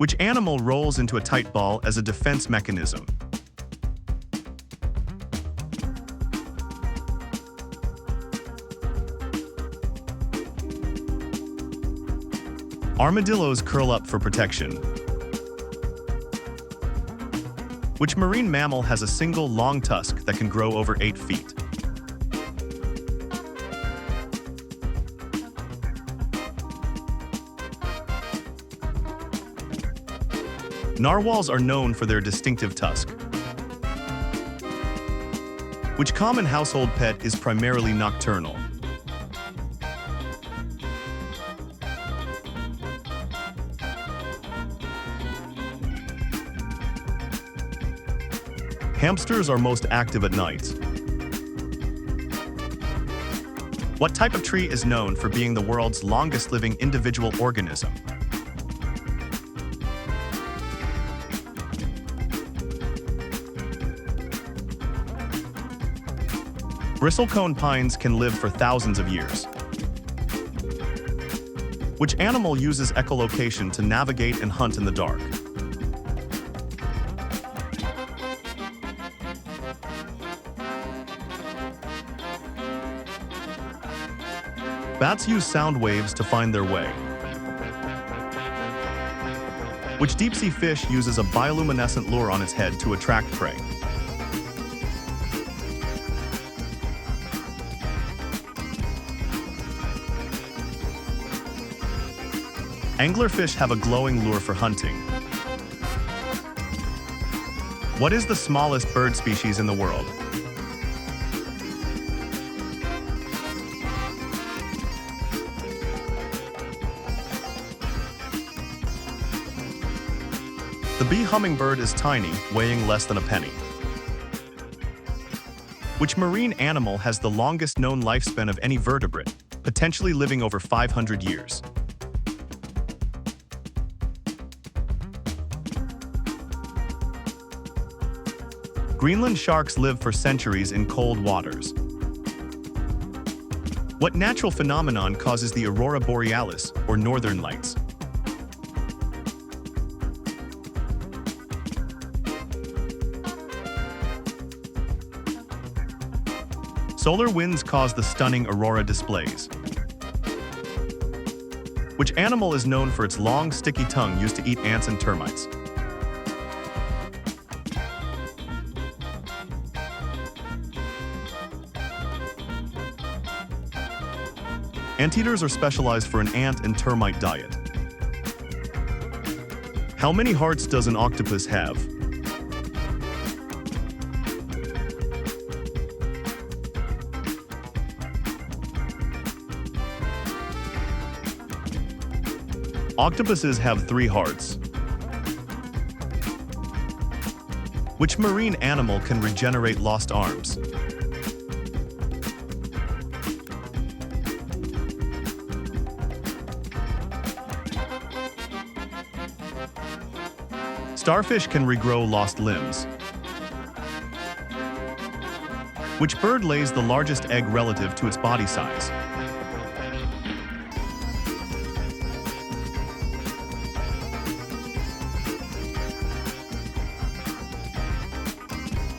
Which animal rolls into a tight ball as a defense mechanism? Armadillos curl up for protection. Which marine mammal has a single long tusk that can grow over 8 feet? Narwhals are known for their distinctive tusk. Which common household pet is primarily nocturnal? Hamsters are most active at night. What type of tree is known for being the world's longest living individual organism? Bristlecone pines can live for thousands of years. Which animal uses echolocation to navigate and hunt in the dark? Bats use sound waves to find their way. Which deep-sea fish uses a bioluminescent lure on its head to attract prey? Anglerfish have a glowing lure for hunting. What is the smallest bird species in the world? The bee hummingbird is tiny, weighing less than a penny. Which marine animal has the longest known lifespan of any vertebrate, potentially living over 500 years? Greenland sharks live for centuries in cold waters. What natural phenomenon causes the aurora borealis, or northern lights? Solar winds cause the stunning aurora displays. Which animal is known for its long, sticky tongue used to eat ants and termites? Anteaters are specialized for an ant and termite diet. How many hearts does an octopus have? Octopuses have 3 hearts. Which marine animal can regenerate lost arms? Starfish can regrow lost limbs. Which bird lays the largest egg relative to its body size?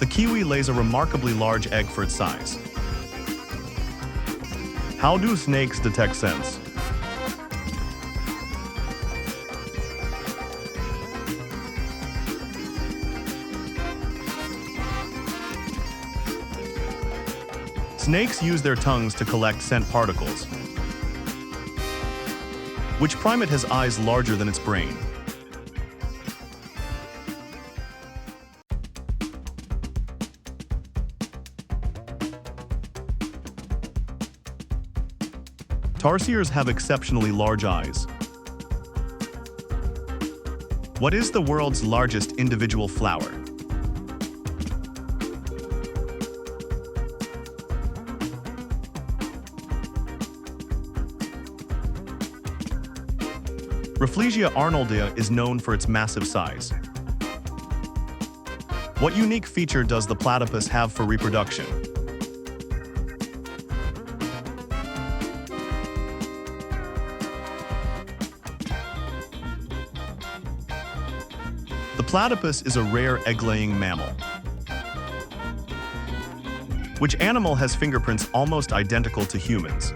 The kiwi lays a remarkably large egg for its size. How do snakes detect scents? Snakes use their tongues to collect scent particles. Which primate has eyes larger than its brain? Tarsiers have exceptionally large eyes. What is the world's largest individual flower? Rafflesia arnoldea is known for its massive size. What unique feature does the platypus have for reproduction? The platypus is a rare egg-laying mammal. Which animal has fingerprints almost identical to humans?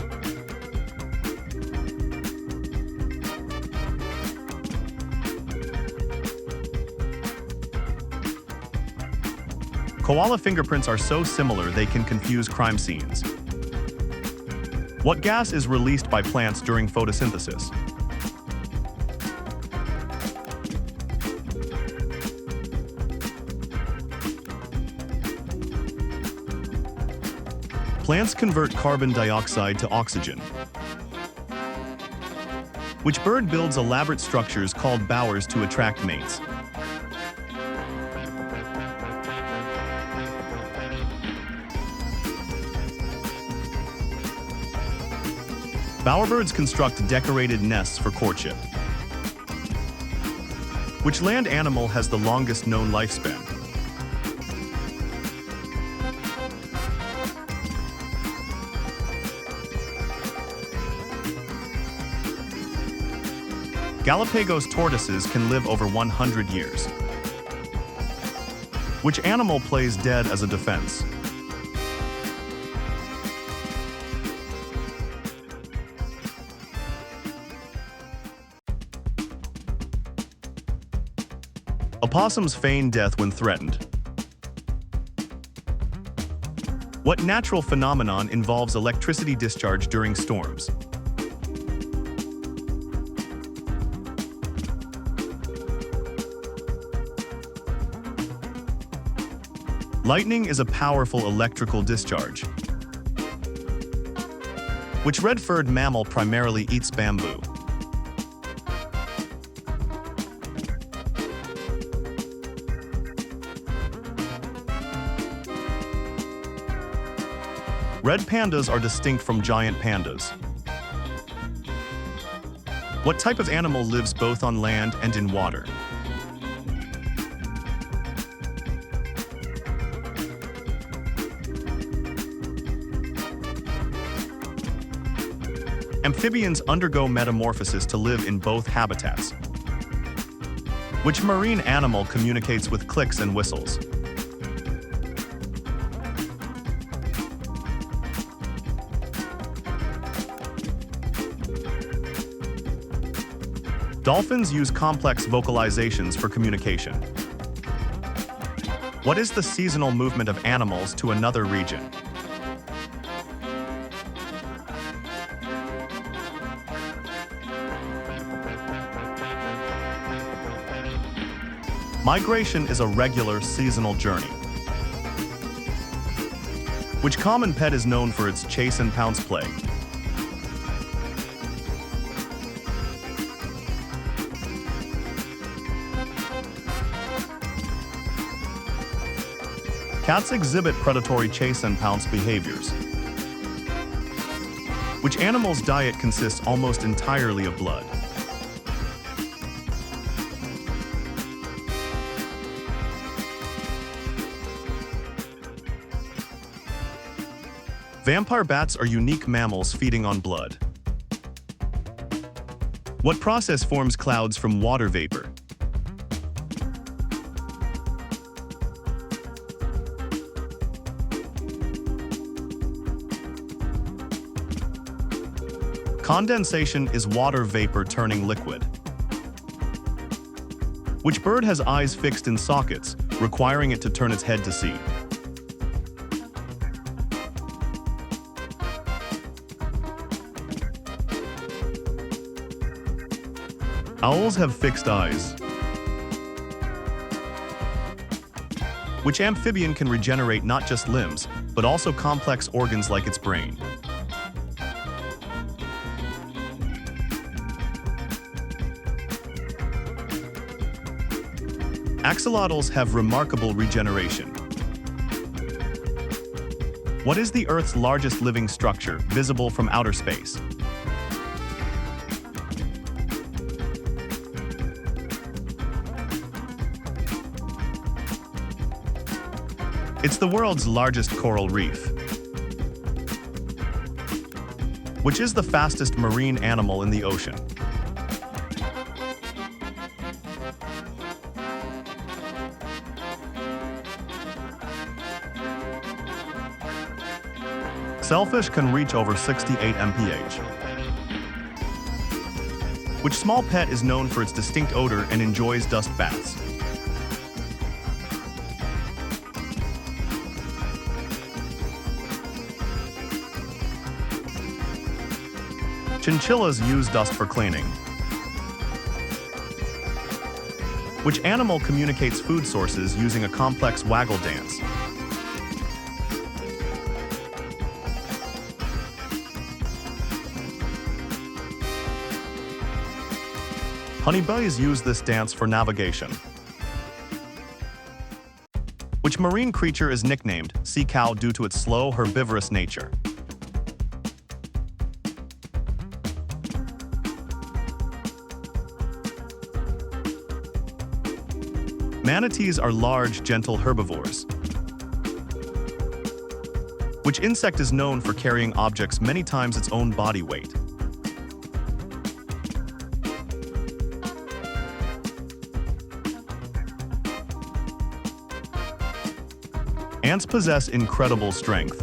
Koala fingerprints are so similar they can confuse crime scenes. What gas is released by plants during photosynthesis? Plants convert carbon dioxide to oxygen. Which bird builds elaborate structures called bowers to attract mates? Bowerbirds construct decorated nests for courtship. Which land animal has the longest known lifespan? Galapagos tortoises can live over 100 years. Which animal plays dead as a defense? Opossums feign death when threatened. What natural phenomenon involves electricity discharge during storms? Lightning is a powerful electrical discharge. Which red-furred mammal primarily eats bamboo? Red pandas are distinct from giant pandas. What type of animal lives both on land and in water? Amphibians undergo metamorphosis to live in both habitats. Which marine animal communicates with clicks and whistles? Dolphins use complex vocalizations for communication. What is the seasonal movement of animals to another region? Migration is a regular seasonal journey. Which common pet is known for its chase and pounce play? Cats exhibit predatory chase and pounce behaviors. Which animal's diet consists almost entirely of blood? Vampire bats are unique mammals feeding on blood. What process forms clouds from water vapor? Condensation is water vapor turning liquid. Which bird has eyes fixed in sockets, requiring it to turn its head to see? Owls have fixed eyes. Which amphibian can regenerate not just limbs, but also complex organs like its brain? Axolotls have remarkable regeneration. What is the Earth's largest living structure, visible from outer space? It's the world's largest coral reef. Which is the fastest marine animal in the ocean? Sailfish can reach over 68 mph. Which small pet is known for its distinct odor and enjoys dust baths? Chinchillas use dust for cleaning. Which animal communicates food sources using a complex waggle dance? Honeybees use this dance for navigation. Which marine creature is nicknamed sea cow due to its slow, herbivorous nature? Manatees are large, gentle herbivores. Which insect is known for carrying objects many times its own body weight? Ants possess incredible strength.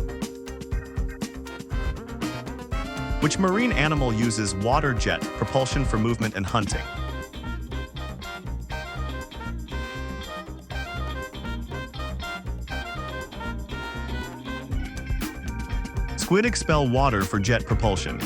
Which marine animal uses water jet propulsion for movement and hunting? Squid expel water for jet propulsion.